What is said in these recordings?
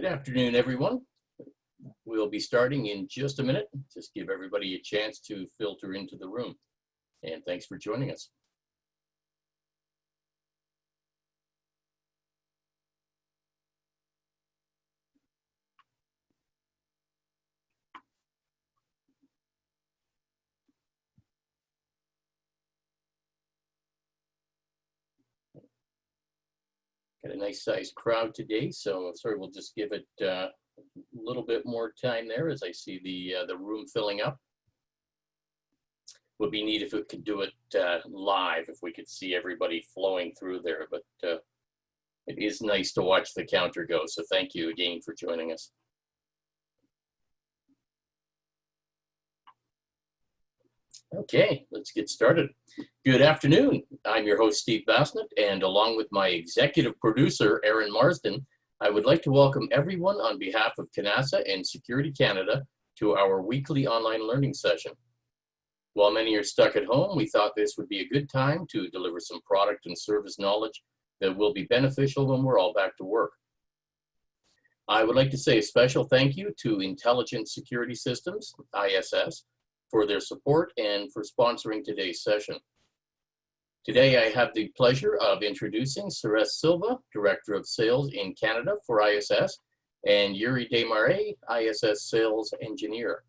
Good afternoon, everyone. We'll be starting in just a minute. Just give everybody a chance to filter into the room. And thanks for joining us. Got a nice sized crowd today, so sorry, we'll just give it a little bit more time there as I see the room filling up. Would be neat if we could do it live, if we could see everybody flowing through there, but it is nice to watch the counter go, so thank you again for joining us. Okay, let's get started. Good afternoon. I'm your host, Steve Bassnett, and along with my executive producer, Aaron Marsden, I would like to welcome everyone on behalf of CANASA and Security Canada to our weekly online learning session. While many are stuck at home, we thought this would be a good time to deliver some product and service knowledge that will be beneficial when we're all back to work. I would like to say a special thank you to Intelligent Security Systems, ISS, for their support and for sponsoring today's session. Today, I have the pleasure of introducing SECUROS Silva, Director of Sales in Canada for ISS, and Yuri Desmarais, ISS Sales Engineer.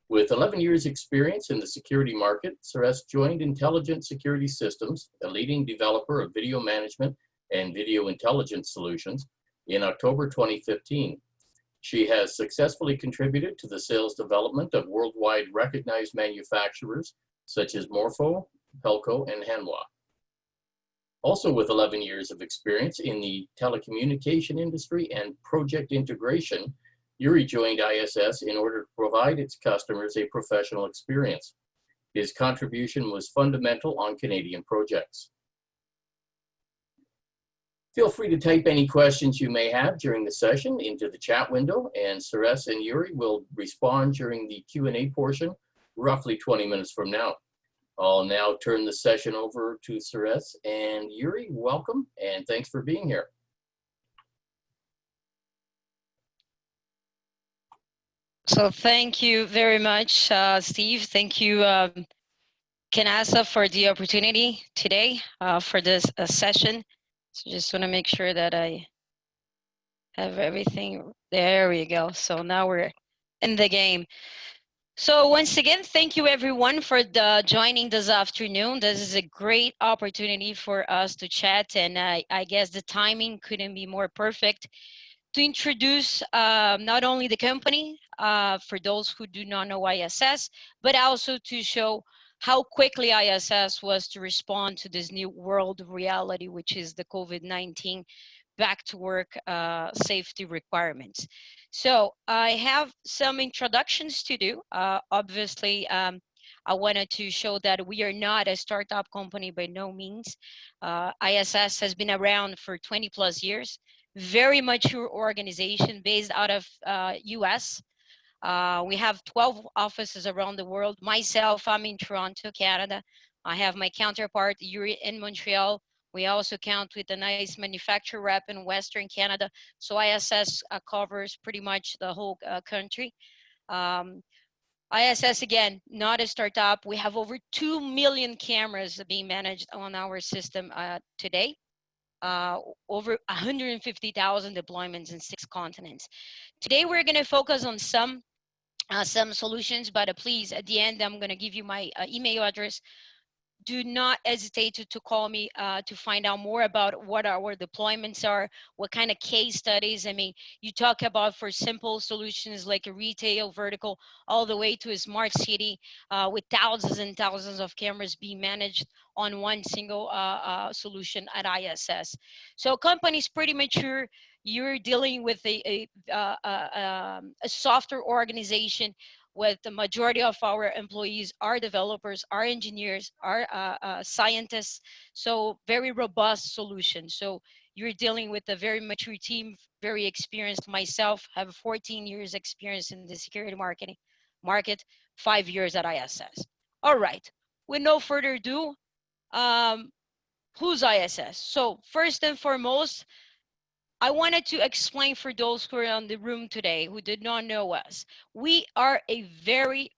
With 11 years experience in the security market, SECUROS joined Intelligent Security Systems, a leading developer of video management and video intelligence solutions, in October 2015. She has successfully contributed to the sales development of worldwide recognized manufacturers such as Morpho, Pelco, and Hanwha. Also with 11 years of experience in the telecommunication industry and project integration, Yuri joined ISS in order to provide its customers a professional experience. His contribution was fundamental on Canadian projects. Feel free to type any questions you may have during the session into the chat window, and SECUROS and Yuri will respond during the Q&A portion, roughly 20 minutes from now. I'll now turn the session over to SECUROS, and Yuri, welcome, and thanks for being here. So thank you very much, Steve. Thank you, CANASA, for the opportunity today for this session. So just want to make sure that I have everything. There we go. So now we're in the game. So once again, thank you everyone for joining this afternoon. This is a great opportunity for us to chat, and I guess the timing couldn't be more perfect to introduce not only the company, for those who do not know ISS, but also to show how quickly ISS was to respond to this new world reality, which is the COVID-19 back to work safety requirements. So I have some introductions to do. Obviously, I wanted to show that we are not a startup company by no means. ISS has been around for 20 plus years, very mature organization based out of US. We have 12 offices around the world. Myself, I'm in Toronto, Canada. I have my counterpart, Yuri, in Montreal. We also count with a nice manufacturer rep in Western Canada. So ISS covers pretty much the whole country. ISS, again, not a startup. We have over 2 million cameras being managed on our system today. Over 150,000 deployments in 6 continents. Today, we're going to focus on some solutions, but please, at the end, I'm going to give you my email address. Do not hesitate to call me to find out more about what our deployments are, what kind of case studies. I mean, you talk about for simple solutions like a retail vertical, all the way to a smart city with thousands and thousands of cameras being managed on one single solution at ISS. So company's pretty mature. You're dealing with a software organization with the majority of our employees are developers, are engineers, are scientists, so very robust solution. So you're dealing with a very mature team, very experienced. Myself have 14 years experience in the security market, 5 years at ISS. All right, with no further ado, who's ISS? So first and foremost, I wanted to explain for those who are in the room today who did not know us. We are a very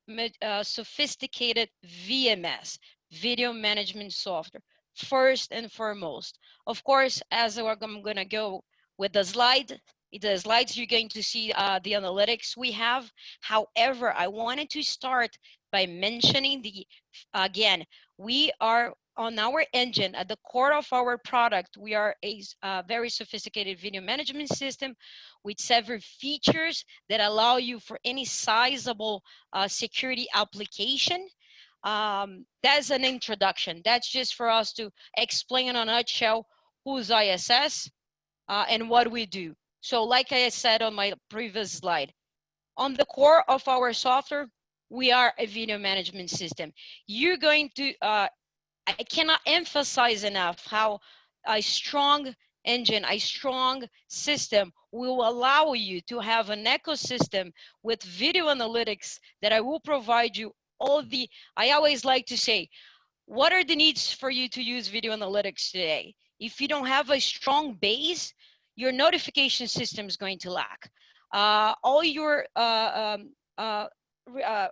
sophisticated VMS, video management software, first and foremost. Of course, as I'm going to go with the slides, you're going to see the analytics we have. However, I wanted to start by mentioning again, we are on our engine, at the core of our product, we are a very sophisticated video management system with several features that allow you for any sizable security application. That's an introduction. That's just for us to explain in a nutshell who's ISS and what we do. So like I said on my previous slide, on the core of our software, we are a video management system. You're going to I cannot emphasize enough how a strong engine, a strong system will allow you to have an ecosystem with video analytics that I will provide you all the, I always like to say, what are the needs for you to use video analytics today? If you don't have a strong base, your notification system is going to lack. All your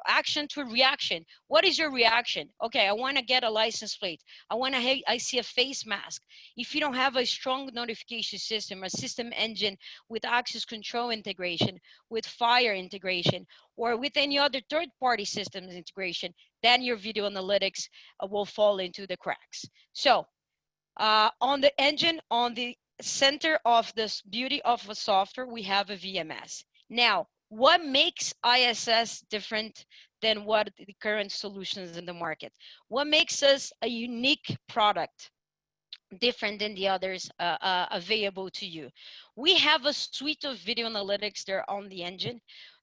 action to reaction. What is your reaction? Okay, I want to get a license plate. I see a face mask. If you don't have a strong notification system, a system engine with access control integration, with fire integration, or with any other third-party systems integration, then your video analytics will fall into the cracks. So on the engine, on the center of this beauty of a software, we have a VMS. Now, what makes ISS different than what the current solutions in the market? What makes us a unique product different than the others available to you? We have a suite of video analytics there on the engine,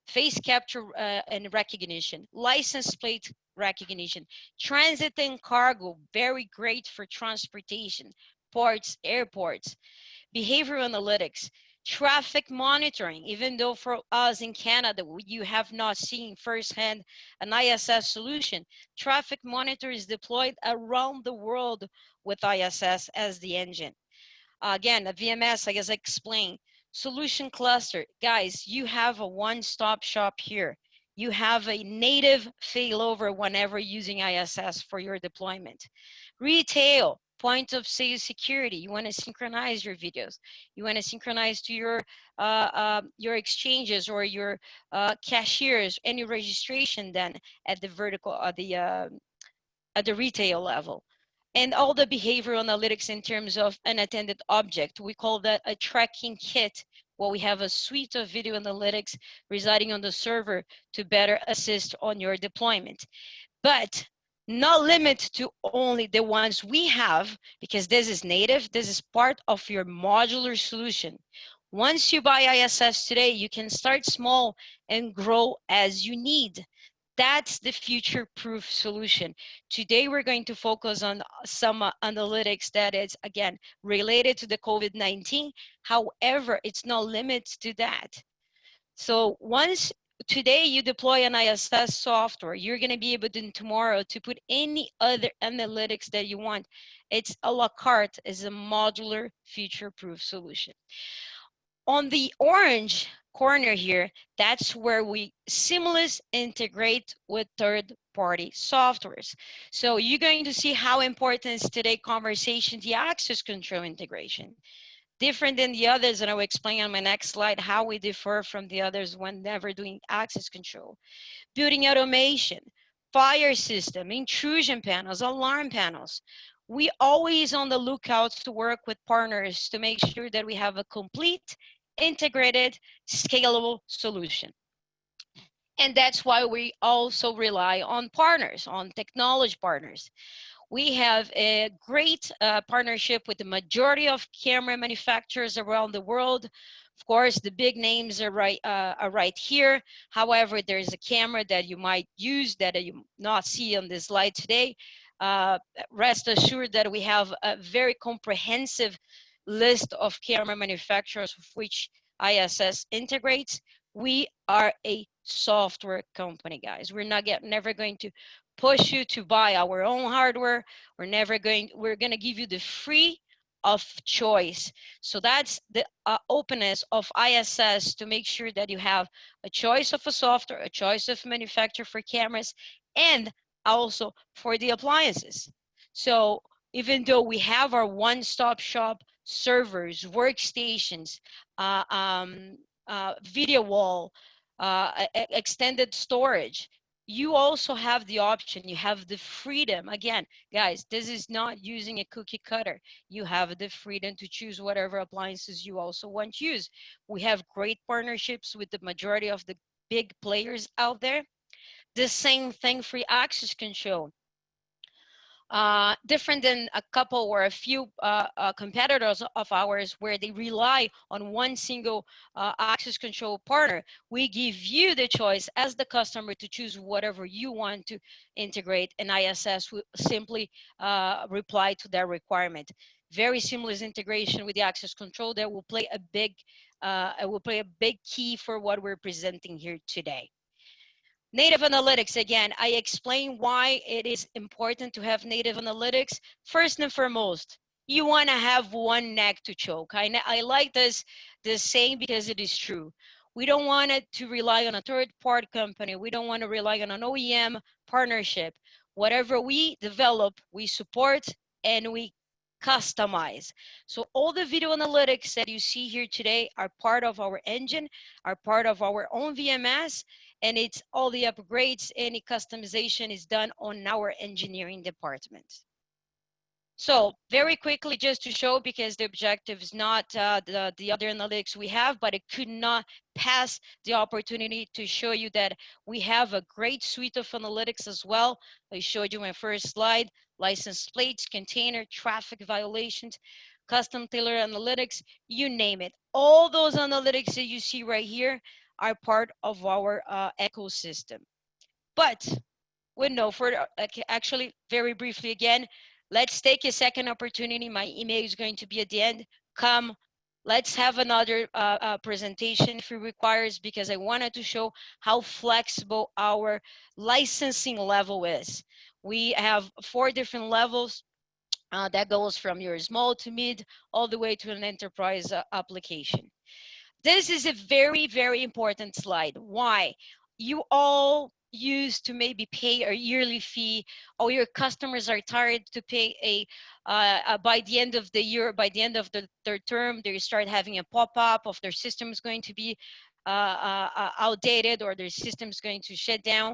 face capture and recognition, license plate recognition, transit and cargo, very great for transportation, ports, airports, behavioral analytics, traffic monitoring, even though for us in Canada, you have not seen firsthand an ISS solution, traffic monitor is deployed around the world with ISS as the engine. Again, a VMS, I guess I explained. Solution cluster. Guys, you have a one-stop shop here. You have a native failover whenever using ISS for your deployment. Retail, point of sale security. You want to synchronize your videos. You want to synchronize to your exchanges or your cashiers, any registration done at the vertical, at the retail level. And all the behavioral analytics in terms of unattended object. We call that a tracking kit. Well, we have a suite of video analytics residing on the server to better assist on your deployment. But not limit to only the ones we have, because this is native, this is part of your modular solution. Once you buy ISS today, you can start small and grow as you need. That's the future-proof solution. Today, we're going to focus on some analytics that is, again, related to the COVID-19. However, it's not limited to that. So once today you deploy an ISS software, you're going to be able to tomorrow to put any other analytics that you want. It's a la carte, is a modular future-proof solution. On the orange corner here, that's where we seamless integrate with third-party softwares. So you're going to see how important is today conversation, the access control integration. Different than the others, and I will explain on my next slide how we differ from the others whenever doing access control. Building automation, fire system, intrusion panels, alarm panels. We always on the lookout to work with partners to make sure that we have a complete, integrated, scalable solution. And that's why we also rely on partners, on technology partners. We have a great partnership with the majority of camera manufacturers around the world. Of course, the big names are right here. However, there's a camera that you might use that you not see on this slide today. Rest assured that we have a very comprehensive list of camera manufacturers of which ISS integrates. We are a software company, guys. We're never going to push you to buy our own hardware. We're going to give you the free of choice. So that's the openness of ISS, to make sure that you have a choice of a software, a choice of manufacturer for cameras, and also for the appliances. So even though we have our one-stop shop servers, workstations, uh, um, video wall, extended storage, you also have the option, you have the freedom. Again, guys, this is not using a cookie cutter. You have the freedom to choose whatever appliances you also want to use. We have great partnerships with the majority of the big players out there. The same thing for access control. Different than a couple or a few competitors of ours, where they rely on one single access control partner. We give you the choice as the customer to choose whatever you want to integrate, and ISS will simply reply to that requirement. Very seamless integration with the access control that will play a big key for what we're presenting here today. Native analytics, again, I explain why it is important to have native analytics. First and foremost, you want to have one neck to choke. I like this saying because it is true. We don't want it to rely on a third-party company. We don't want to rely on an OEM partnership. Whatever we develop, we support and we customize. So all the video analytics that you see here today are part of our engine, are part of our own VMS, and it's all the upgrades, any customization is done on our engineering department. So very quickly, just to show, because the objective is not the other analytics we have, but it could not pass the opportunity to show you that we have a great suite of analytics as well. I showed you my first slide: license plates, container, traffic violations, custom tailor analytics, you name it. All those analytics that you see right here are part of our ecosystem. But with no further, actually, very briefly again, let's take a second opportunity. My email is going to be at the end. Come, let's have another presentation if it requires, because I wanted to show how flexible our licensing level is. We have 4 different levels. That goes from your small to mid, all the way to an enterprise application. This is a very, very important slide. Why? You all used to maybe pay a yearly fee, or your customers are tired to pay by the end of the year, by the end of their term, they start having a pop-up of their system is going to be outdated, or their system is going to shut down.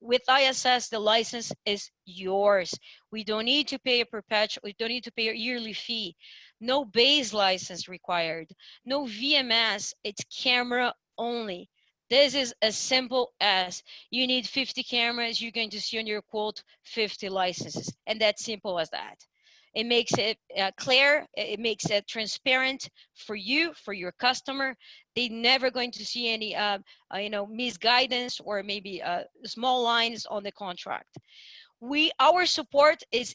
With ISS, the license is yours. We don't need to pay a perpetual, we don't need to pay a yearly fee. No base license required, no VMS, it's camera only. This is as simple as you need 50 cameras, you're going to see on your quote 50 licenses, and that's simple as that. It makes it clear, it makes it transparent for you, for your customer. They're never going to see any misguidance, or maybe small lines on the contract. Our support is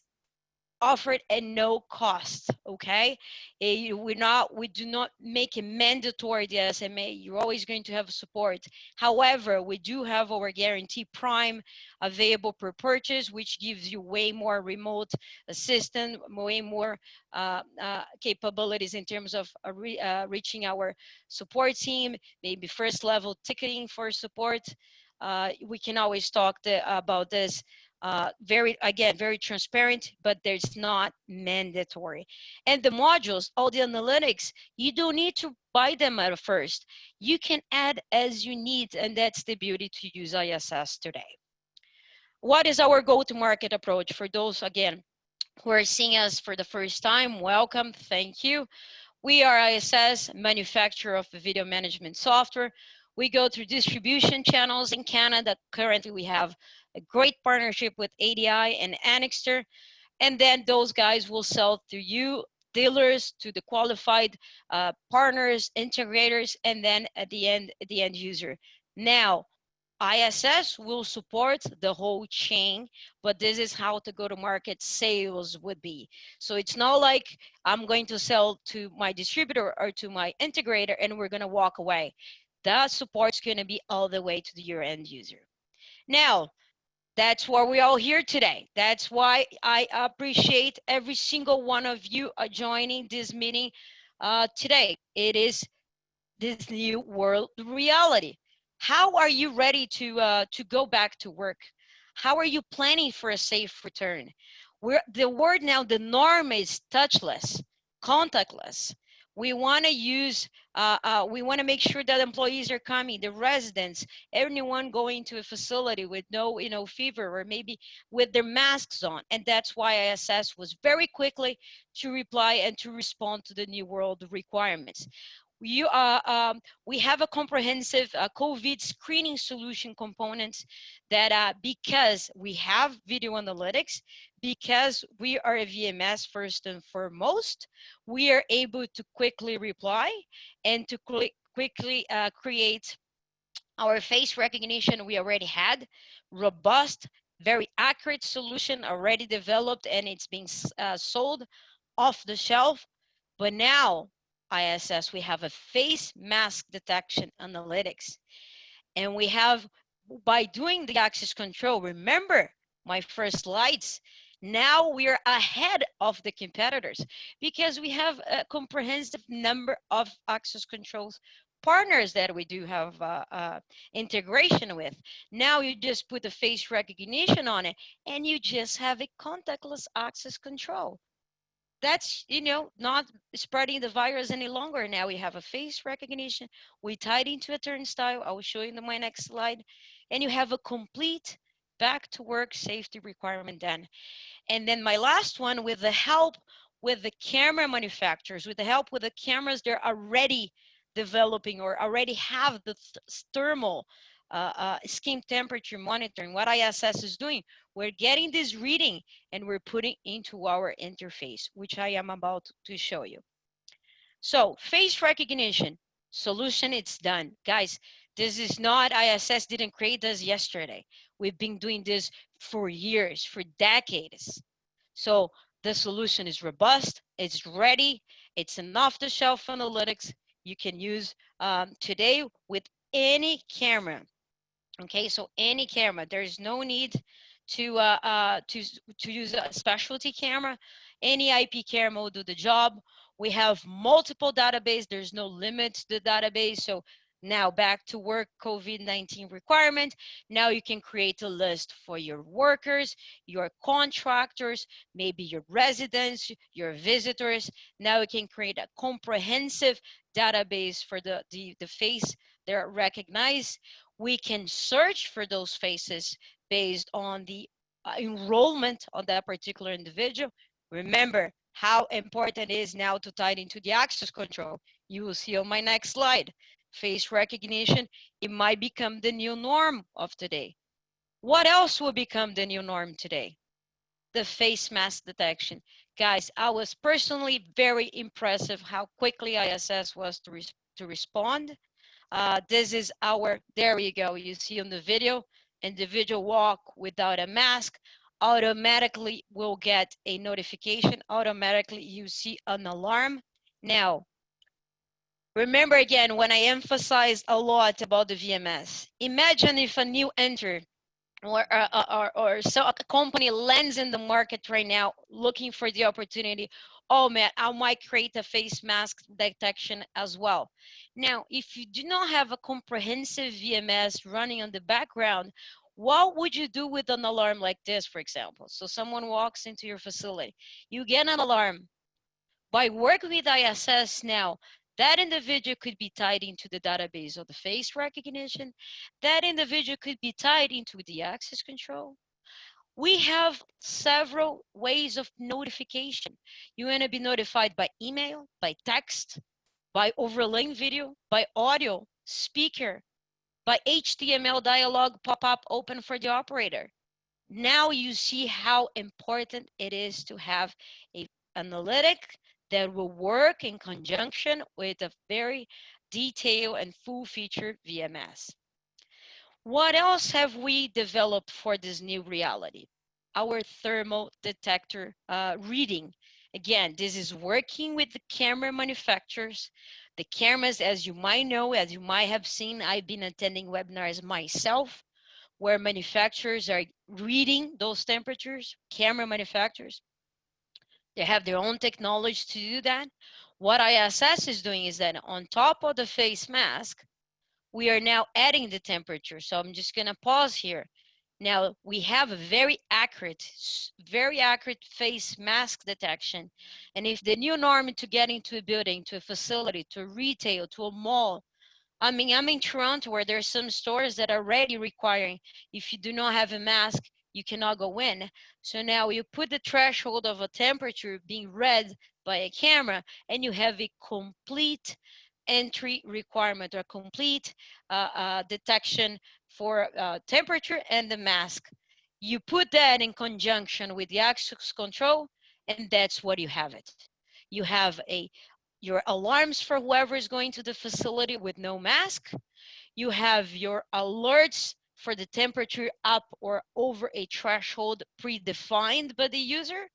offered at no cost. Okay, we do not make it mandatory, the SMA. You're always going to have support. However, we do have our guarantee prime available per purchase, which gives you way more remote assistance, way more capabilities in terms of reaching our support team, maybe first level ticketing for support. We can always talk about this. Very transparent, but there's not mandatory. And the modules, all the analytics, you don't need to buy them at first. You can add as you need, and that's the beauty to use ISS today. What is our go-to-market approach? For those, again, who are seeing us for the first time, welcome, thank you. We are ISS, manufacturer of video management software. We go through distribution channels in Canada. Currently, we have a great partnership with ADI and Annixter. And then those guys will sell through you, dealers, to the qualified partners, integrators, and then at the end user. Now, ISS will support the whole chain, but this is how the go-to-market sales would be. So it's not like I'm going to sell to my distributor or to my integrator and we're going to walk away. That support's going to be all the way to your end user. Now, That's why we're all here today. That's why I appreciate every single one of you joining this meeting today. It is this new world reality. How are you ready to go back to work? How are you planning for a safe return? The word now, the norm is touchless, contactless. We want to use, we want to make sure that employees are coming, the residents, everyone going to a facility with no, fever or maybe with their masks on. And that's why ISS was very quickly to reply and to respond to the new world requirements. We have a comprehensive COVID screening solution component that because we have video analytics, because we are a VMS first and foremost, we are able to quickly reply and to quickly create our face recognition. We already had robust, very accurate solution already developed, and it's being sold off the shelf. But now, ISS, we have a face mask detection analytics. And we have, by doing the access control, remember my first slides, now we are ahead of the competitors because we have a comprehensive number of access controls partners that we do have integration with. Now you just put the face recognition on it and you just have a contactless access control. That's, not spreading the virus any longer. Now we have a face recognition. We tied into a turnstile. I will show you in my next slide. And you have a complete back to work safety requirement then. And then my last one, with the help with the camera manufacturers, with the help with the cameras they're already developing or already have the thermal skin temperature monitoring. What ISS is doing, we're getting this reading and we're putting into our interface, which I am about to show you. So face recognition solution, it's done. Guys, this is not, ISS didn't create this yesterday. We've been doing this for years, for decades. So the solution is robust, it's ready, it's an off-the-shelf analytics you can use today with any camera. Okay, so any camera, there's no need to use a specialty camera. Any IP camera will do the job. We have multiple database. There's no limit to the database. So now back to work, COVID-19 requirement. Now you can create a list for your workers, your contractors, maybe your residents, your visitors. Now you can create a comprehensive database for the face they're recognized. We can search for those faces based on the enrollment of that particular individual. Remember how important it is now to tie it into the access control. You will see on my next slide. Face recognition, it might become the new norm of today. What else will become the new norm today? The face mask detection. Guys, I was personally very impressive how quickly ISS was to respond. This is our, there you go, you see on the video, individual walk without a mask, automatically will get a notification, automatically you see an alarm. Now, remember again, when I emphasized a lot about the VMS, imagine if a new enter or so a company lands in the market right now looking for the opportunity. Oh man, I might create a face mask detection as well. Now, if you do not have a comprehensive VMS running on the background, what would you do with an alarm like this, for example? So someone walks into your facility, you get an alarm. By working with ISS now, that individual could be tied into the database of the face recognition. That individual could be tied into the access control. We have several ways of notification. You want to be notified by email, by text, by overlaying video, by audio, speaker, by HTML dialog pop-up open for the operator. Now you see how important it is to have a analytic that will work in conjunction with a very detailed and full feature VMS. What else have we developed for this new reality? Our thermal detector reading. Again, this is working with the camera manufacturers. The cameras, as you might know, as you might have seen, I've been attending webinars myself. where manufacturers are reading those temperatures, camera manufacturers. They have their own technology to do that. What ISS is doing is that on top of the face mask, we are now adding the temperature. So I'm just going to pause here. Now we have a very accurate face mask detection. And if the new norm to get into a building, to a facility, to retail, to a mall, I mean, I'm in Toronto where there's some stores that are already requiring, if you do not have a mask, you cannot go in. So now you put the threshold of a temperature being read by a camera, and you have a complete entry requirement or complete detection for temperature and the mask. You put that in conjunction with the access control, and that's what you have it. You have your alarms for whoever is going to the facility with no mask. You have your alerts for the temperature up or over a threshold predefined by the user.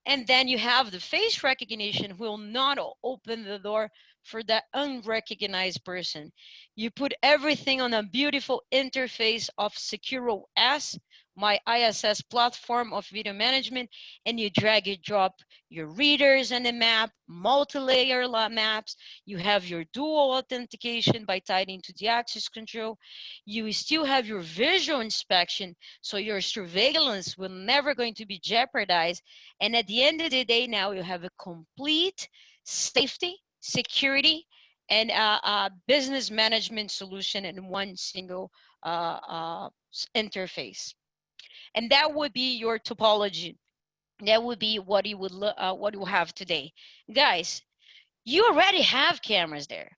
And then you have the face recognition will not open the door for that unrecognized person. You put everything on a beautiful interface of SECUROS, my ISS platform of video management, and you drag and drop your readers and the map, multi-layer maps. You have your dual authentication by tied into the access control. You still have your visual inspection, so your surveillance will never going to be jeopardized. And at the end of the day, now you have a complete safety, security, and business management solution in one single interface. And that would be your topology. That would be what what you have today. Guys, you already have cameras there.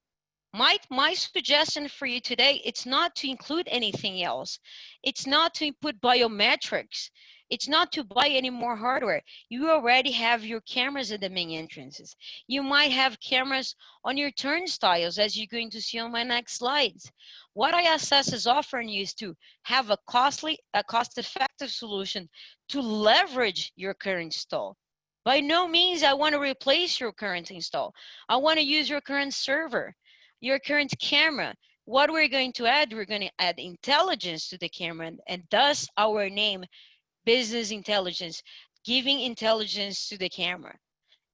My suggestion for you today, it's not to include anything else. It's not to put biometrics. It's not to buy any more hardware. You already have your cameras at the main entrances. You might have cameras on your turnstiles, as you're going to see on my next slides. What ISS is offering you is to have a cost-effective solution to leverage your current install. By no means I want to replace your current install. I want to use your current server, your current camera. What we're going to add, we're going to add intelligence to the camera, and thus our name, business intelligence, giving intelligence to the camera.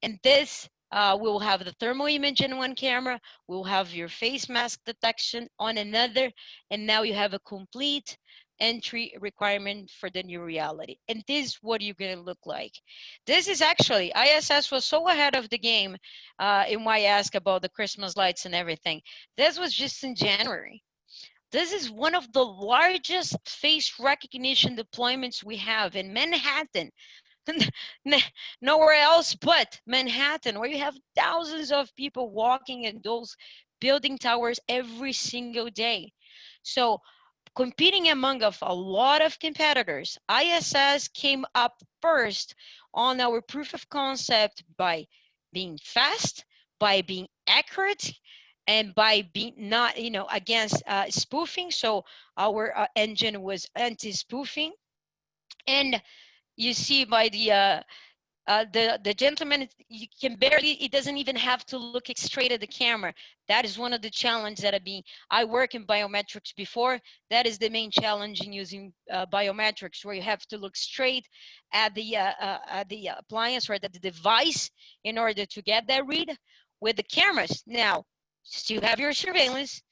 And this we'll have the thermal image in one camera, we'll have your face mask detection on another, and now you have a complete entry requirement for the new reality. And this is what you're going to look like. This is actually, ISS was so ahead of the game in why I asked about the Christmas lights and everything. This was just in January. This is one of the largest face recognition deployments we have in Manhattan. Nowhere else but Manhattan, where you have thousands of people walking in those building towers every single day. So competing among a lot of competitors, ISS came up first on our proof of concept by being fast, by being accurate, and by being not, against spoofing. So our engine was anti-spoofing. And you see by the gentleman, you can barely, it doesn't even have to look straight at the camera. That is one of the challenges that I work in biometrics before. That is the main challenge in using biometrics, where you have to look straight at the appliance or at the device in order to get that read. With the cameras, now, still have your surveillance,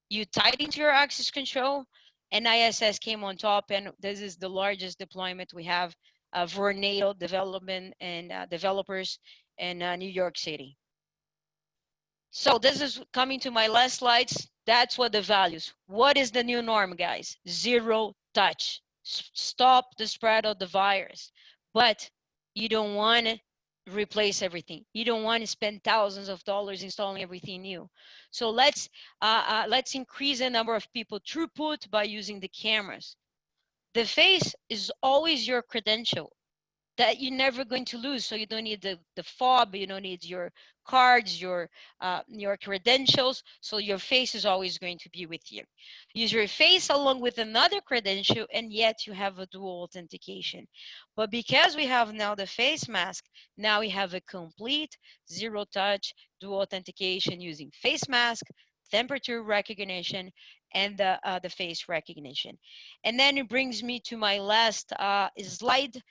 you tied into your access control, and ISS came on top, and this is the largest deployment we have for NATO development and developers in New York City. So this is coming to my last slides. That's what the values. What is the new norm, guys? Zero touch. Stop the spread of the virus. But you don't want to replace everything. You don't want to spend thousands of dollars installing everything new. So let's increase the number of people throughput by using the cameras. The face is always your credential that you're never going to lose. So you don't need the fob, you don't need your cards, your credentials. So your face is always going to be with you. Use your face along with another credential, and yet you have a dual authentication. But because we have now the face mask, now we have a complete zero touch dual authentication using face mask, temperature recognition, and the face recognition. And then it brings me to my last slide.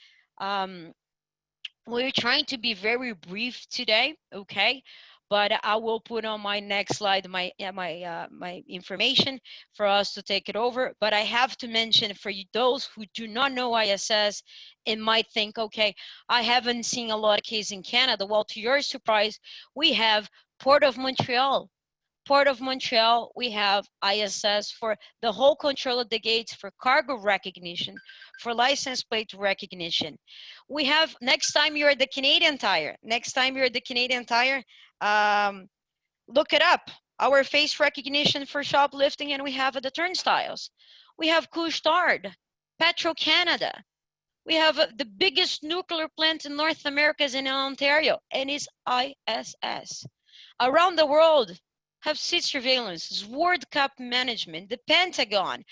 We're trying to be very brief today, okay? But I will put on my next slide my information for us to take it over. But I have to mention for you, those who do not know ISS and might think, okay, I haven't seen a lot of cases in Canada. Well, to your surprise, we have Port of Montreal. Port of Montreal, we have ISS for the whole control of the gates, for cargo recognition, for license plate recognition. We have, next time you're at the Canadian Tire, look it up. Our face recognition for shoplifting, and we have the turnstiles. We have Couche-Tard, Petro-Canada. We have the biggest nuclear plant in North America is in Ontario, and it's ISS. Around the world, have seat surveillance, World Cup management, the Pentagon,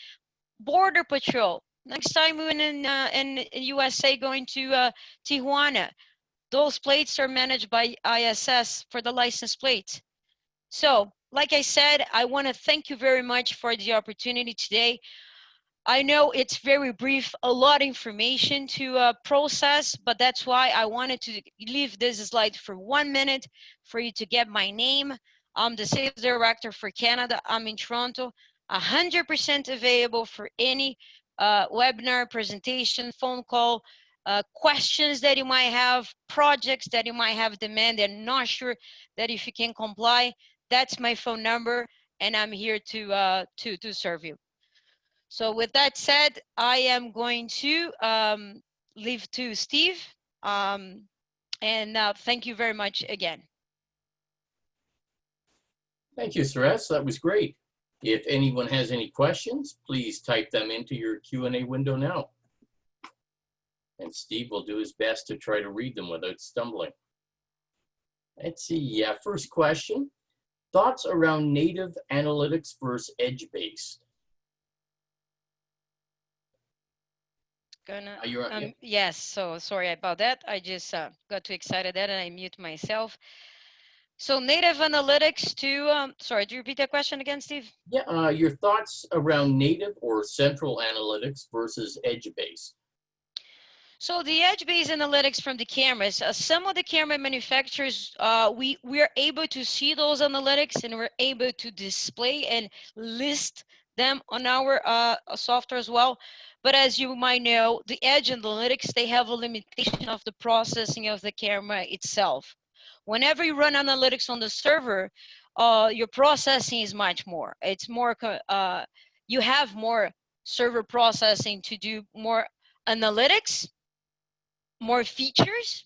Border Patrol. Next time we're in USA going to Tijuana, those plates are managed by ISS for the license plate. So, like I said, I want to thank you very much for the opportunity today. I know it's very brief, a lot of information to process, but that's why I wanted to leave this slide for 1 minute for you to get my name. I'm the sales director for Canada. I'm in Toronto, 100% available for any webinar, presentation, phone call, questions that you might have, projects that you might have demand and not sure that if you can comply. That's my phone number, and I'm here to serve you. So with that said, I am going to leave to Steve. And thank you very much again. Thank you, Suresh. That was great. If anyone has any questions, please type them into your Q&A window now. And Steve will do his best to try to read them without stumbling. Let's see, first question. Thoughts around native analytics versus edge-based? Yes, so sorry about that. I just got too excited there and I mute myself. So native analytics to, sorry, do you repeat that question again, Steve? Yeah, your thoughts around native or central analytics versus edge-based? So the edge-based analytics from the cameras, some of the camera manufacturers, we are able to see those analytics and we're able to display and list them on our software as well. But as you might know, the edge analytics, they have a limitation of the processing of the camera itself. Whenever you run analytics on the server, your processing is much more. It's more, you have more server processing to do more analytics, more features,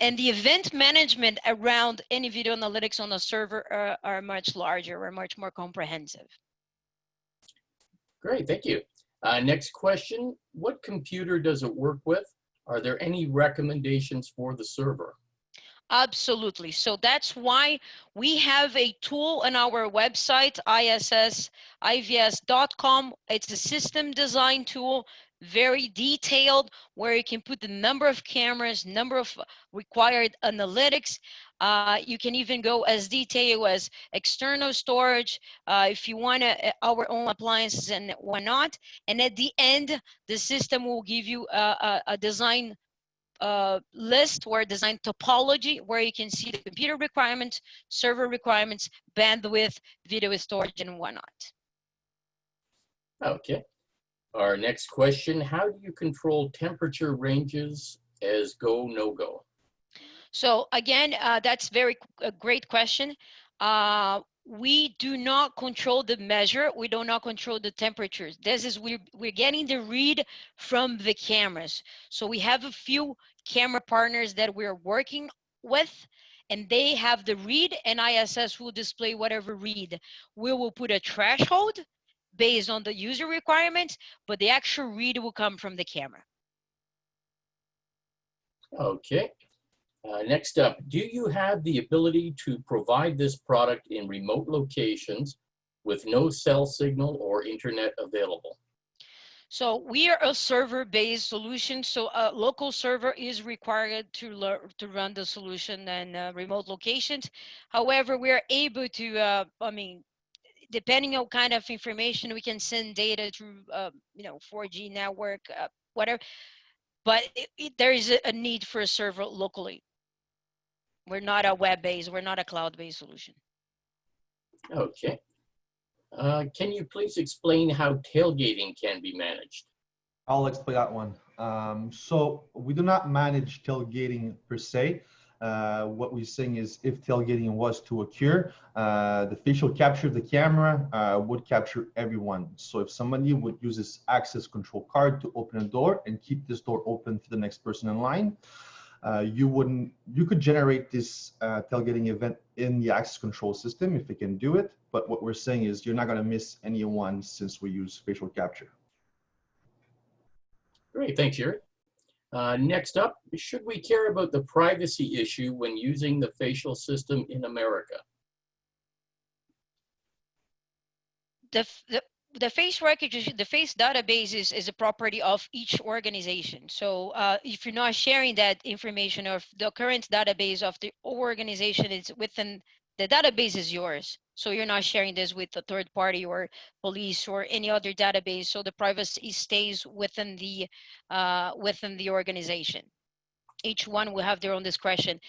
and the event management around any video analytics on the server are much larger or much more comprehensive. Great, thank you. Next question, what computer does it work with? Are there any recommendations for the server? Absolutely. So that's why we have a tool on our website, issivs.com. It's a system design tool, very detailed, where you can put the number of cameras, number of required analytics. You can even go as detailed as external storage, if you want our own appliances and whatnot. And at the end, the system will give you a design list or design topology where you can see the computer requirements, server requirements, bandwidth, video storage, and whatnot. Okay. Our next question, how do you control temperature ranges as go, no go? So again, that's a great question. We do not control the measure. We do not control the temperatures. This is, we're getting the read from the cameras. So we have a few camera partners that we're working with, and they have the read, and ISS will display whatever read. We will put a threshold based on the user requirements, but the actual read will come from the camera. Okay. Next up, do you have the ability to provide this product in remote locations with no cell signal or internet available? So we are a server-based solution. So a local server is required to run the solution in remote locations. However, we are able to, depending on kind of information, we can send data through, 4G network, whatever. But there is a need for a server locally. We're not a web-based, we're not a cloud-based solution. Okay. Can you please explain how tailgating can be managed? I'll explain that one. So we do not manage tailgating per se. What we're saying is if tailgating was to occur, the facial capture of the camera would capture everyone. So if somebody would use this access control card to open a door and keep this door open for the next person in line, you could generate this tailgating event in the access control system if it can do it. But what we're saying is you're not going to miss anyone since we use facial capture. Great, thanks, Yuri. Next up, should we care about the privacy issue when using the facial system in America? The face recognition, the face database is a property of each organization. So if you're not sharing that information, or the current database of the organization is within, the database is yours. So you're not sharing this with a third party or police or any other database. So the privacy stays within the organization. Each one will have their own discretion.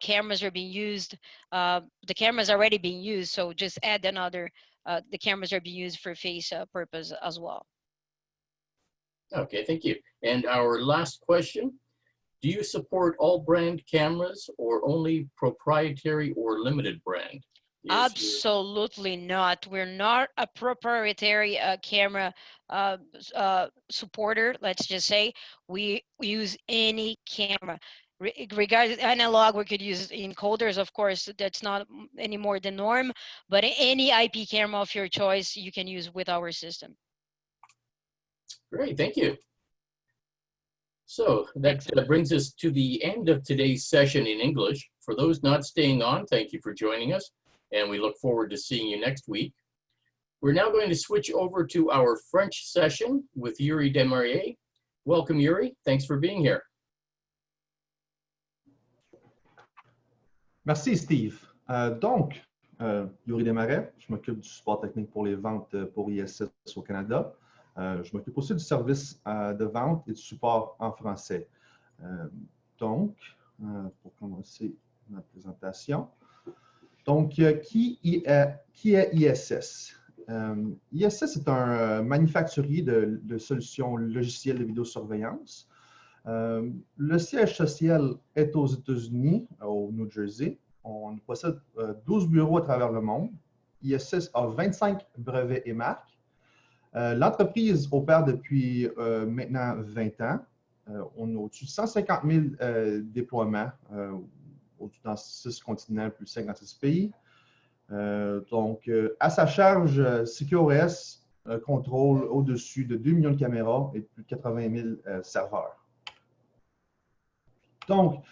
Cameras are being used. The cameras are already being used. So just add another. The cameras are being used for face purpose as well. Okay, thank you. And our last question, do you support all brand cameras or only proprietary or limited brand? Absolutely not. We're not a proprietary camera supporter, let's just say. We use any camera. Regarding analog, we could use encoders, of course, that's not anymore the norm, but any IP camera of your choice you can use with our system. Great, thank you. So that brings us to the end of today's session in English. For those not staying on, thank you for joining us, and we look forward to seeing you next week. We're now going to switch over to our French session with Yuri Desmarais. Welcome, Yuri. Thanks for being here. Merci, Steve. Donc, Yuri Desmarais, je m'occupe du support technique pour les ventes pour ISS au Canada. Je m'occupe aussi du service de vente et du support en français. Donc, pour commencer ma présentation. Donc, qui est ISS? ISS est un manufacturier de solutions logicielles de vidéosurveillance. Le siège social est aux États-Unis, au New Jersey. On possède 12 bureaux à travers le monde. ISS a 25 brevets et marques. L'entreprise opère depuis maintenant 20 ans. On a au-dessus de 150 000 déploiements dans 6 continents, plus de 56 pays. Donc, à sa charge, SECUROS contrôle au-dessus de 2 millions de caméras et plus de 80 000 serveurs. Donc,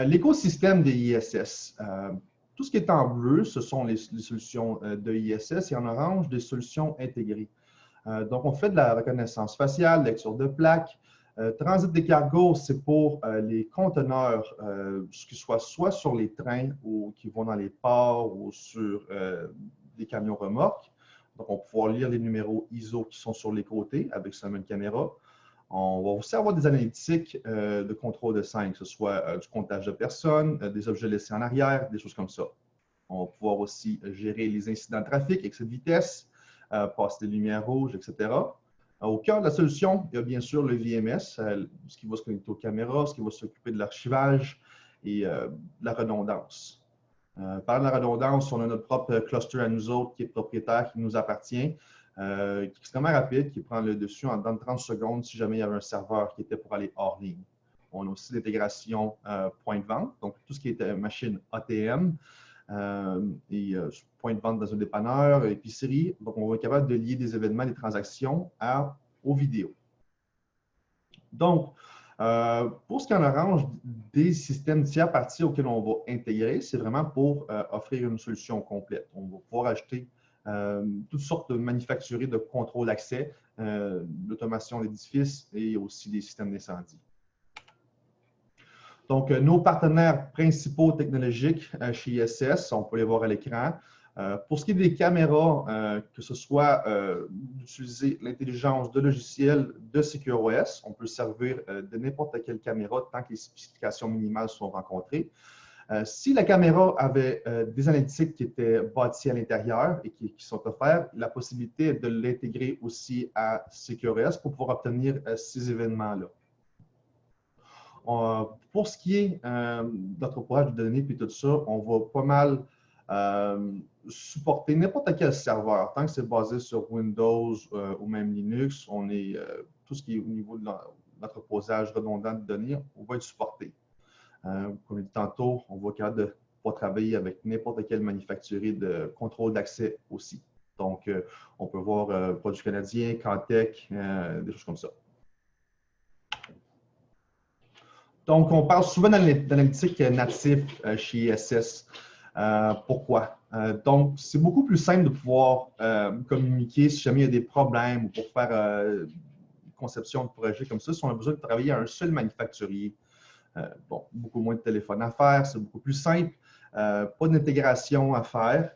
l'écosystème des ISS. Tout ce qui est en bleu, ce sont les solutions de ISS, et en orange, des solutions intégrées. Donc, on fait de la reconnaissance faciale, lecture de plaques. Transit des cargos, c'est pour les conteneurs, qui soient soit sur les trains ou qui vont dans les ports ou sur des camions remorques. Donc, on va pouvoir lire les numéros ISO qui sont sur les côtés avec seulement une caméra. On va aussi avoir des analytiques de contrôle de scène, que ce soit du comptage de personnes, des objets laissés en arrière, des choses comme ça. On va pouvoir aussi gérer les incidents de trafic, excès de vitesse, passer des lumières rouges, etc. Au cœur de la solution, il y a bien sûr le VMS, ce qui va se connecter aux caméras, ce qui va s'occuper de l'archivage et de la redondance. Par la redondance, on a notre propre cluster à nous autres qui est propriétaire, qui nous appartient, qui est extrêmement rapide, qui prend le dessus en dans 30 secondes si jamais il y avait un serveur qui était pour aller hors ligne. On a aussi l'intégration point de vente, donc tout ce qui est machine ATM et point de vente dans un dépanneur, épicerie. Donc, on va être capable de lier des événements, des transactions aux vidéos. Donc, pour ce qui en orange, des systèmes tiers parties auxquels on va intégrer, c'est vraiment pour offrir une solution complète. On va pouvoir ajouter toutes sortes de manufacturiers de contrôle d'accès, l'automation d'édifices et aussi des systèmes d'incendie. Donc, nos partenaires principaux technologiques chez ISS, on peut les voir à l'écran. Pour ce qui est des caméras, que ce soit d'utiliser l'intelligence de logiciels de SECUROS, on peut servir de n'importe quelle caméra tant que les spécifications minimales sont rencontrées. Si la caméra avait des analytiques qui étaient bâties à l'intérieur et qui sont offertes, la possibilité est de l'intégrer aussi à SECUROS pour pouvoir obtenir ces événements-là. Pour ce qui est d'entreposage de données et tout ça, on va pas mal supporter n'importe quel serveur. Tant que c'est basé sur Windows ou même Linux, on est, tout ce qui est au niveau de l'entreposage redondant de données, on va être supporté. Comme je dit tantôt, on va être capable de pouvoir travailler avec n'importe quel manufacturier de contrôle d'accès aussi. Donc, on peut voir Produits canadiens, Cantech, des choses comme ça. Donc, on parle souvent d'analytique natif chez ISS. Pourquoi? Donc, c'est beaucoup plus simple de pouvoir communiquer si jamais il y a des problèmes ou pour faire une conception de projet comme ça, si on a besoin de travailler à un seul manufacturier. Bon, beaucoup moins de téléphones à faire, c'est beaucoup plus simple. Pas d'intégration à faire.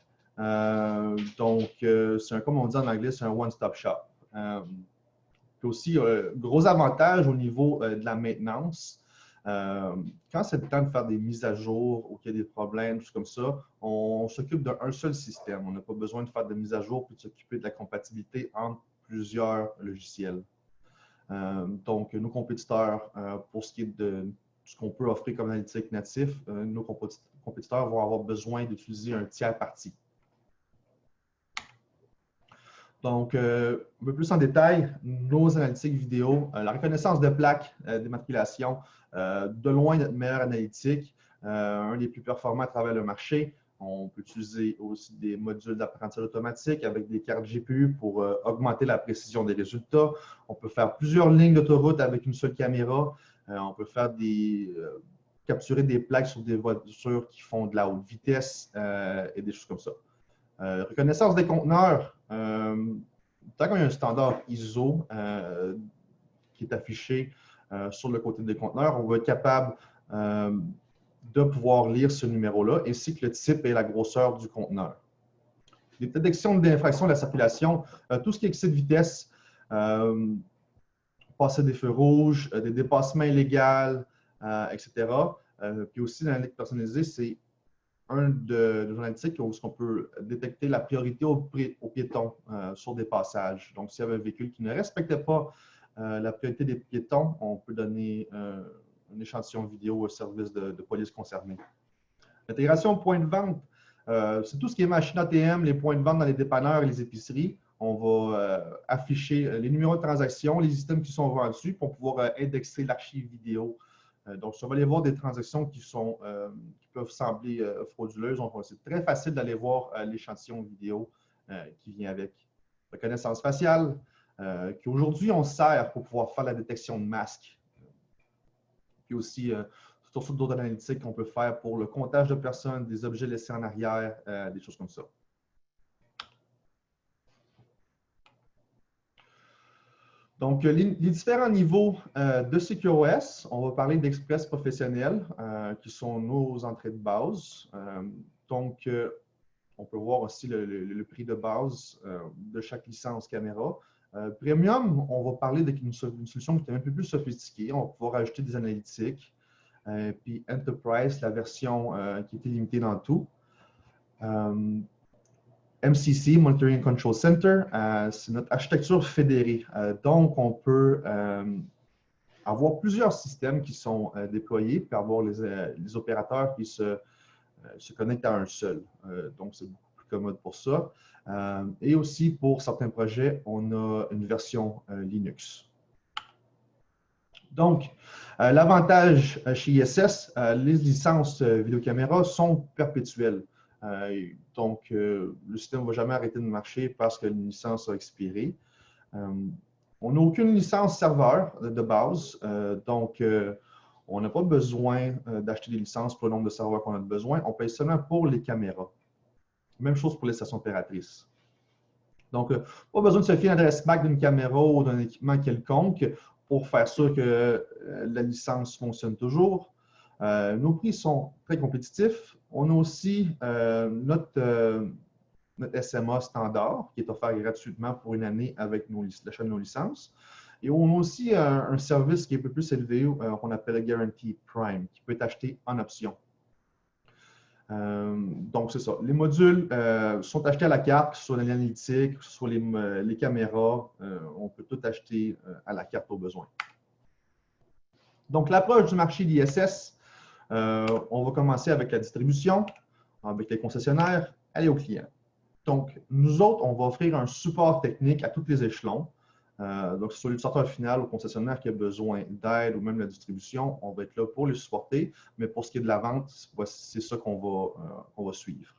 Donc, c'est comme on dit en anglais, c'est un one-stop shop. Puis aussi, gros avantage au niveau de la maintenance. Quand c'est le temps de faire des mises à jour ou qu'il y a des problèmes, tout comme ça, on s'occupe d'un seul système. On n'a pas besoin de faire de mises à jour puis de s'occuper de la compatibilité entre plusieurs logiciels. Donc, nos compétiteurs, pour ce qui est de ce qu'on peut offrir comme analytique natif, nos compétiteurs vont avoir besoin d'utiliser un tiers parti. Donc, un peu plus en détail, nos analytiques vidéo, la reconnaissance de plaques d'immatriculation, de loin notre meilleure analytique, un des plus performants à travers le marché. On peut utiliser aussi des modules d'apprentissage automatique avec des cartes GPU pour augmenter la précision des résultats. On peut faire plusieurs lignes d'autoroute avec une seule caméra. On peut faire capturer des plaques sur des voitures qui font de la haute vitesse et des choses comme ça. Reconnaissance des conteneurs. Tant qu'il y a un standard ISO qui est affiché sur le côté des conteneurs, on va être capable de pouvoir lire ce numéro-là, ainsi que le type et la grosseur du conteneur. Les détections d'infraction de la circulation, tout ce qui est excès de vitesse, passer des feux rouges, des dépassements illégaux, etc. Puis aussi, l'analytique personnalisée, c'est un de nos analytiques où on peut détecter la priorité aux piétons sur des passages. Donc, s'il y avait un véhicule qui ne respectait pas la priorité des piétons, on peut donner un échantillon vidéo au service de police concerné. L'intégration point de vente, c'est tout ce qui est machine ATM, les points de vente dans les dépanneurs et les épiceries. On va afficher les numéros de transaction, les items qui sont vendus pour pouvoir indexer l'archive vidéo. Donc, si on va aller voir des transactions qui peuvent sembler frauduleuses, c'est très facile d'aller voir l'échantillon vidéo qui vient avec. Reconnaissance faciale, qu'aujourd'hui, on sert pour pouvoir faire la détection de masques. Puis aussi, toutes sortes d'autres analytiques qu'on peut faire pour le comptage de personnes, des objets laissés en arrière, des choses comme ça. Donc, les différents niveaux de SECUROS, on va parler d'Express professionnels, qui sont nos entrées de base. Donc, on peut voir aussi le prix de base de chaque licence caméra. Premium, on va parler d'une solution qui est un peu plus sophistiquée. On va pouvoir ajouter des analytiques. Puis Enterprise, la version qui est illimitée dans tout. MCC, Monitoring Control Center, c'est notre architecture fédérée. Donc, on peut avoir plusieurs systèmes qui sont déployés, puis avoir les opérateurs qui se connectent à un seul. Donc, c'est beaucoup plus commode pour ça. Et aussi, pour certains projets, on a une version Linux. Donc, l'avantage chez ISS, les licences vidéocaméra sont perpétuelles. Donc, le système ne va jamais arrêter de marcher parce que une licence a expiré. On n'a aucune licence serveur de base, donc on n'a pas besoin d'acheter des licences pour le nombre de serveurs qu'on a besoin. On paye seulement pour les caméras. Même chose pour les stations opératrices. Donc, pas besoin de se fier à l'adresse MAC d'une caméra ou d'un équipement quelconque pour faire sûr que la licence fonctionne toujours. Nos prix sont très compétitifs. On a aussi notre notre SMA standard, qui est offert gratuitement pour une année avec l'achat de nos licences. Et on a aussi un service qui est un peu plus élevé, qu'on appelle Guarantee Prime, qui peut être acheté en option. Donc, c'est ça. Les modules sont achetés à la carte, que ce soit l'analytique, que ce soit les caméras. On peut tout acheter à la carte au besoin. Donc, l'approche du marché d'ISS, on va commencer avec la distribution, avec les concessionnaires, aller aux clients. Donc, nous autres, on va offrir un support technique à tous les échelons. Donc, que ce soit l'utilisateur final ou concessionnaire qui a besoin d'aide ou même la distribution, on va être là pour les supporter. Mais pour ce qui est de la vente, c'est ça qu'on va suivre.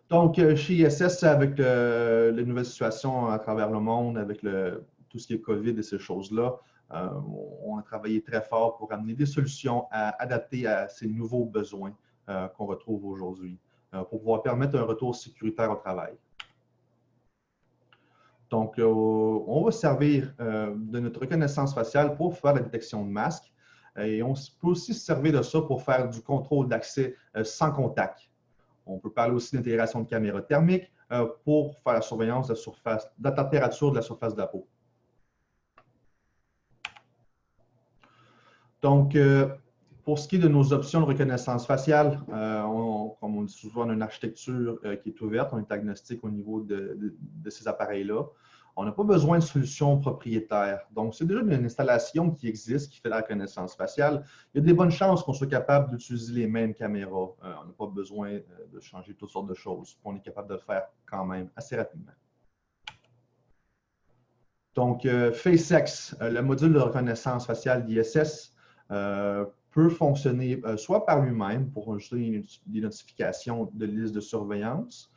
Donc, chez ISS, avec les nouvelles situations à travers le monde, avec tout ce qui est COVID et ces choses-là, on a travaillé très fort pour amener des solutions adaptées à ces nouveaux besoins qu'on retrouve aujourd'hui, pour pouvoir permettre un retour sécuritaire au travail. Donc, on va servir de notre reconnaissance faciale pour faire la détection de masques et on peut aussi se servir de ça pour faire du contrôle d'accès sans contact. On peut parler aussi d'intégration de caméras thermiques pour faire la surveillance de la température de la surface de la peau. Donc, pour ce qui est de nos options de reconnaissance faciale, comme on dit souvent, on a une architecture qui est ouverte, on est agnostique au niveau de ces appareils-là. On n'a pas besoin de solutions propriétaires. Donc, c'est déjà une installation qui existe, qui fait la reconnaissance faciale. Il y a des bonnes chances qu'on soit capable d'utiliser les mêmes caméras. On n'a pas besoin de changer toutes sortes de choses. On est capable de le faire quand même assez rapidement. Donc, FaceX, le module de reconnaissance faciale d'ISS, peut fonctionner soit par lui-même pour ajouter des notifications de liste de surveillance,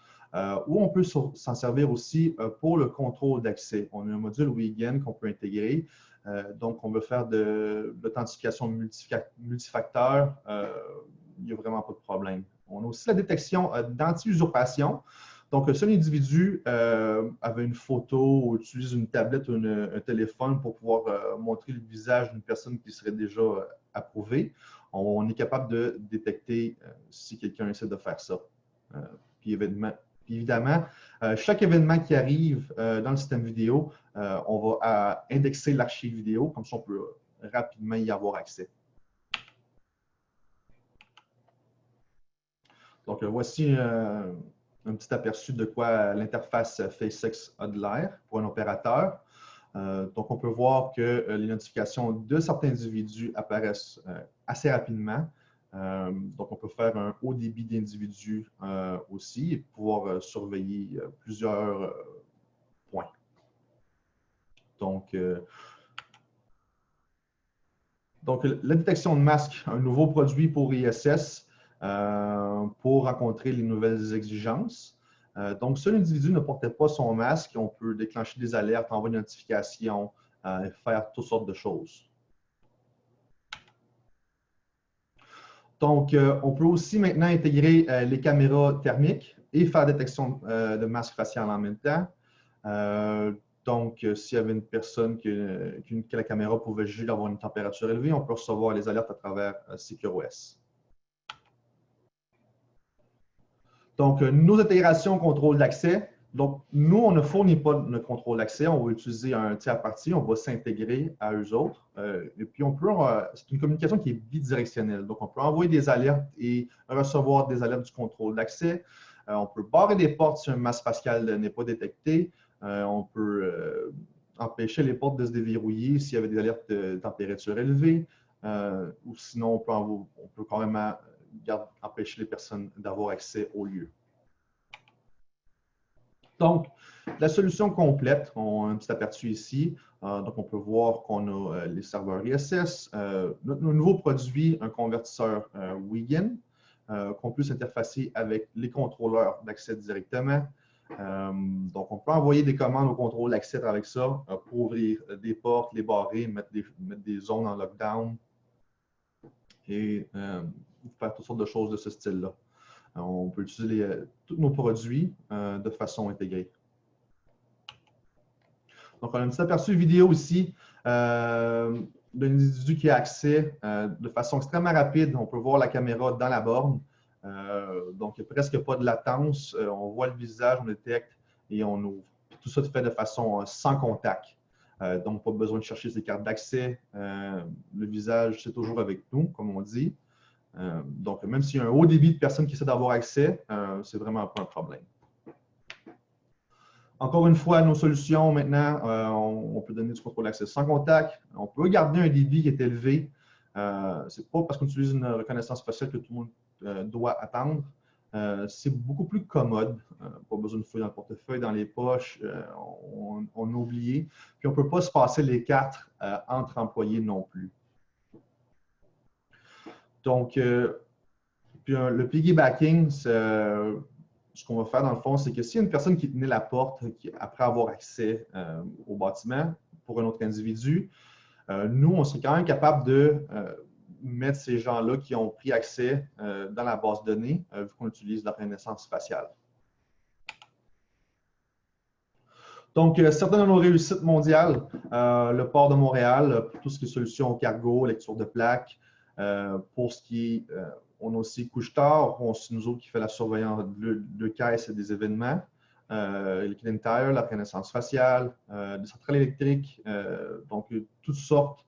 ou on peut s'en servir aussi pour le contrôle d'accès. On a un module Weekend qu'on peut intégrer. Donc, on veut faire de l'authentification multifacteur. Il n'y a vraiment pas de problème. On a aussi la détection d'anti-usurpation. Donc, si un individu avait une photo ou utilise une tablette ou un téléphone pour pouvoir montrer le visage d'une personne qui serait déjà approuvée, on est capable de détecter si quelqu'un essaie de faire ça. Puis évidemment, chaque événement qui arrive dans le système vidéo, on va indexer l'archive vidéo, comme ça on peut rapidement y avoir accès. Donc, voici un petit aperçu de quoi l'interface FaceX a de l'air pour un opérateur. Donc, on peut voir que les notifications de certains individus apparaissent assez rapidement. Donc, on peut faire un haut débit d'individus aussi et pouvoir surveiller plusieurs points. Donc, la détection de masques, un nouveau produit pour ISS pour rencontrer les nouvelles exigences. Donc, si un individu ne portait pas son masque, on peut déclencher des alertes, envoyer une notification, faire toutes sortes de choses. Donc, on peut aussi maintenant intégrer les caméras thermiques et faire la détection de masque facial en même temps. Donc, s'il y avait une personne que la caméra pouvait juger d'avoir une température élevée, on peut recevoir les alertes à travers SECUROS. Donc, nos intégrations contrôle d'accès. Donc, nous, on ne fournit pas notre contrôle d'accès. On va utiliser un tiers parti. On va s'intégrer à eux autres. Et puis, c'est une communication qui est bidirectionnelle. Donc, on peut envoyer des alertes et recevoir des alertes du contrôle d'accès. On peut barrer des portes si un masque facial n'est pas détecté. On peut empêcher les portes de se déverrouiller s'il y avait des alertes de température élevée. Ou sinon, on peut carrément empêcher les personnes d'avoir accès au lieu. Donc, la solution complète, on a un petit aperçu ici. Donc, on peut voir qu'on a les serveurs ISS, notre nouveau produit, un convertisseur Weekend, qu'on peut s'interfacer avec les contrôleurs d'accès directement. Donc, on peut envoyer des commandes au contrôle d'accès avec ça pour ouvrir des portes, les barrer, mettre des zones en lockdown et faire toutes sortes de choses de ce style-là. On peut utiliser tous nos produits de façon intégrée. Donc, on a un petit aperçu vidéo ici d'un individu qui a accès de façon extrêmement rapide. On peut voir la caméra dans la borne. Donc, il n'y a presque pas de latence. On voit le visage, on détecte et on ouvre. Tout ça se fait de façon sans contact. Donc, pas besoin de chercher ses cartes d'accès. Le visage, c'est toujours avec nous, comme on dit. Donc, même s'il y a un haut débit de personnes qui essaient d'avoir accès, c'est vraiment pas un problème. Encore une fois, nos solutions, maintenant, on peut donner du contrôle d'accès sans contact. On peut garder un débit qui est élevé. Ce n'est pas parce qu'on utilise une reconnaissance faciale que tout le monde doit attendre. C'est beaucoup plus commode. Pas besoin de fouiller dans le portefeuille, dans les poches. On a oublié. Puis, on ne peut pas se passer les cartes entre employés non plus. Donc, puis, le piggybacking, ce qu'on va faire dans le fond, c'est que s'il y a une personne qui tenait la porte après avoir accès au bâtiment pour un autre individu, nous, on serait quand même capable de mettre ces gens-là qui ont pris accès dans la base de données, vu qu'on utilise la reconnaissance faciale. Donc, certaines de nos réussites mondiales, le port de Montréal, pour tout ce qui est solution au cargo, lecture de plaques, pour ce qui est, on a aussi Couche-Tard, c'est nous autres qui fait la surveillance de caisse et des événements, le Canadian Tire, la reconnaissance faciale, des centrales électriques, donc toutes sortes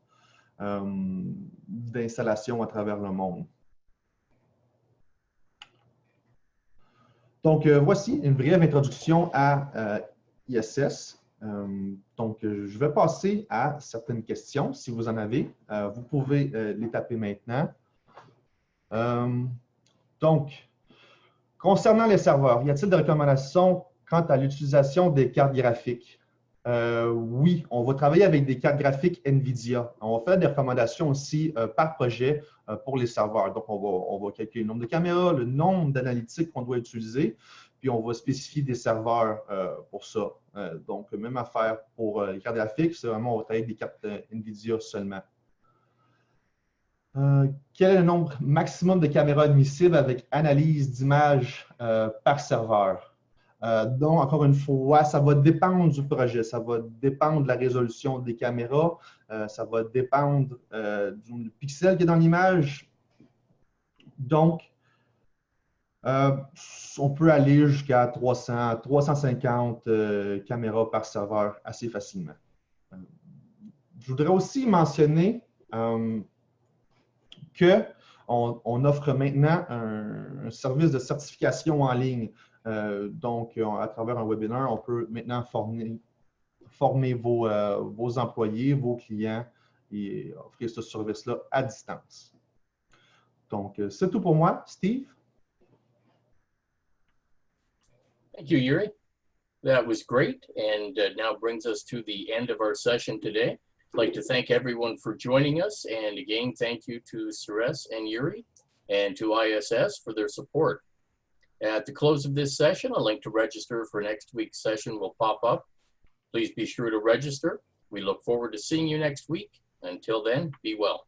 d'installations à travers le monde. Donc, voici une brève introduction à ISS. Donc, je vais passer à certaines questions, si vous en avez. Vous pouvez les taper maintenant. Donc, concernant les serveurs, y a-t-il des recommandations quant à l'utilisation des cartes graphiques? Oui, on va travailler avec des cartes graphiques NVIDIA. On va faire des recommandations aussi par projet pour les serveurs. Donc, on va calculer le nombre de caméras, le nombre d'analytiques qu'on doit utiliser, puis on va spécifier des serveurs pour ça. Donc, même affaire pour les cartes graphiques, c'est vraiment, on va travailler avec des cartes NVIDIA seulement. Quel est le nombre maximum de caméras admissibles avec analyse d'images par serveur? Donc, encore une fois, ça va dépendre du projet, ça va dépendre de la résolution des caméras, ça va dépendre du pixel qui est dans l'image. Donc, on peut aller jusqu'à 300, 350 caméras par serveur assez facilement. Je voudrais aussi mentionner qu'on offre maintenant un service de certification en ligne. Donc, à travers un webinaire, on peut maintenant former vos employés, vos clients et offrir ce service-là à distance. Donc, c'est tout pour moi. Steve? Thank you, Yuri. That was great, and now brings us to the end of our session today. I'd like to thank everyone for joining us, and again, thank you to Suresh and Yuri, and to ISS for their support. At the close of this session, a link to register for next week's session will pop up. Please be sure to register. We look forward to seeing you next week. Until then, be well.